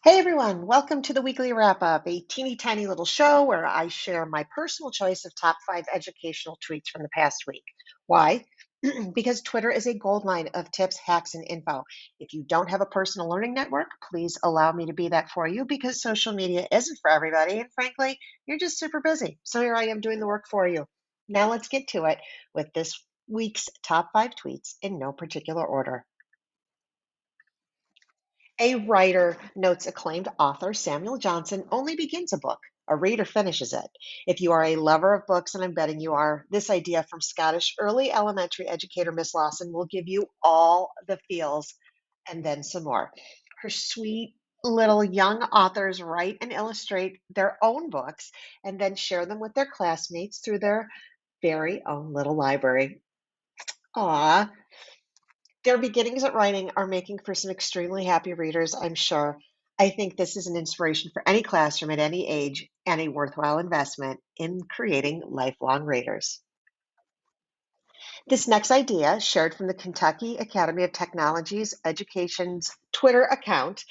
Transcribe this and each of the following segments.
Hey everyone, welcome to the weekly wrap up, a teeny tiny little show where I share my personal choice of top 5 educational tweets from the past week. Why? Because Twitter is a goldmine of tips, hacks, and info. If you don't have a personal learning network, please allow me to be that for you because social media isn't for everybody. And frankly, you're just super busy. So here I am doing the work for you. Now let's get to it with this week's top 5 tweets in no particular order. A writer notes acclaimed author Samuel Johnson only begins a book. A reader finishes it. If you are a lover of books, and I'm betting you are, this idea from Scottish early elementary educator Miss Lawson will give you all the feels and then some more. Her sweet little young authors write and illustrate their own books and then share them with their classmates through their very own little library. Aw, their beginnings at writing are making for some extremely happy readers, I'm sure. I think this is an inspiration for any classroom at any age and a worthwhile investment in creating lifelong readers. This next idea, shared from the Kentucky Academy of Technology's Education's Twitter account,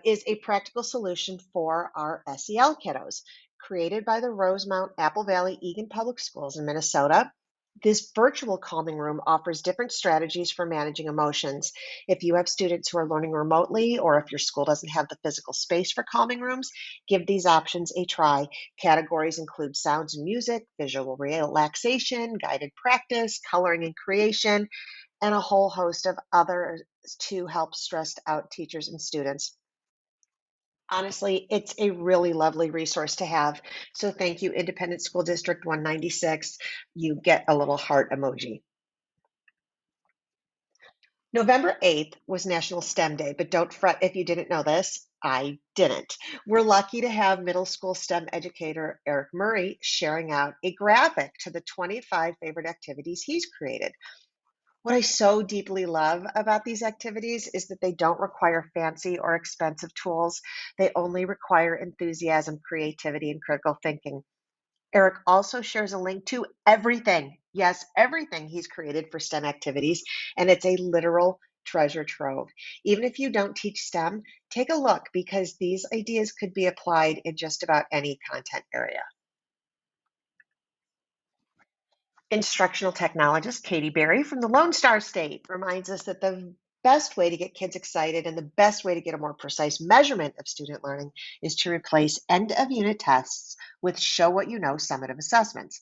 is a practical solution for our SEL kiddos. Created by the Rosemount Apple Valley Egan Public Schools in Minnesota, this virtual calming room offers different strategies for managing emotions. If you have students who are learning remotely, or if your school doesn't have the physical space for calming rooms, give these options a try. Categories include sounds and music, visual relaxation, guided practice, coloring and creation, and a whole host of others to help stressed out teachers and students. Honestly, it's a really lovely resource to have. So thank you, Independent School District 196. You get a little heart emoji. November 8th was National STEM Day, but don't fret if you didn't know this. I didn't. We're lucky to have middle school STEM educator Eric Murray sharing out a graphic to the 25 favorite activities he's created. What I so deeply love about these activities is that they don't require fancy or expensive tools. They only require enthusiasm, creativity, and critical thinking. Eric also shares a link to everything, yes, everything he's created for STEM activities, and it's a literal treasure trove. Even if you don't teach STEM, take a look because these ideas could be applied in just about any content area. Instructional technologist Katie Berry from the Lone Star State reminds us that the best way to get kids excited and the best way to get a more precise measurement of student learning is to replace end of unit tests with show what you know summative assessments.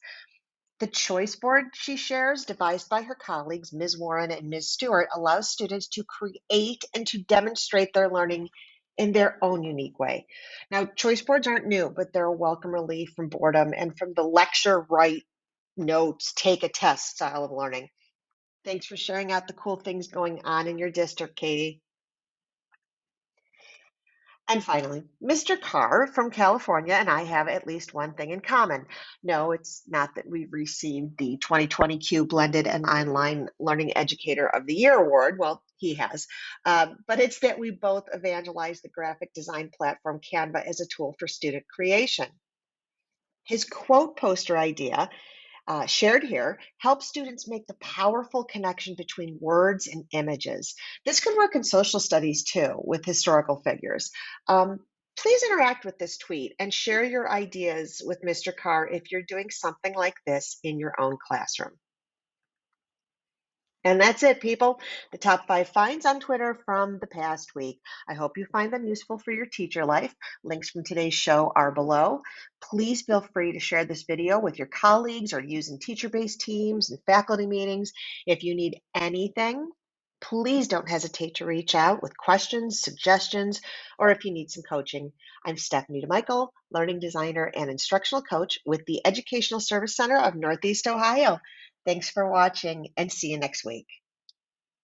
The choice board she shares, devised by her colleagues, Ms. Warren and Ms. Stewart, allows students to create and to demonstrate their learning in their own unique way. Now, choice boards aren't new, but they're a welcome relief from boredom and from the lecture, write notes, take a test style of learning. Thanks for sharing out the cool things going on in your district, Katie. And finally, Mr. Carr from California and I have at least one thing in common. No, it's not that we've received the 2020 Q Blended and Online Learning Educator of the Year award. Well, he has. But it's that we both evangelize the graphic design platform Canva as a tool for student creation. His quote poster idea shared here helps students make the powerful connection between words and images. This could work in social studies too, with historical figures. Please interact with this tweet and share your ideas with Mr. Carr if you're doing something like this in your own classroom. And that's it, people. The top 5 finds on Twitter from the past week. I hope you find them useful for your teacher life. Links from today's show are below. Please feel free to share this video with your colleagues or use in teacher-based teams and faculty meetings. If you need anything, please don't hesitate to reach out with questions, suggestions, or if you need some coaching. I'm Stephanie DeMichael, learning designer and instructional coach with the Educational Service Center of Northeast Ohio. Thanks for watching and see you next week.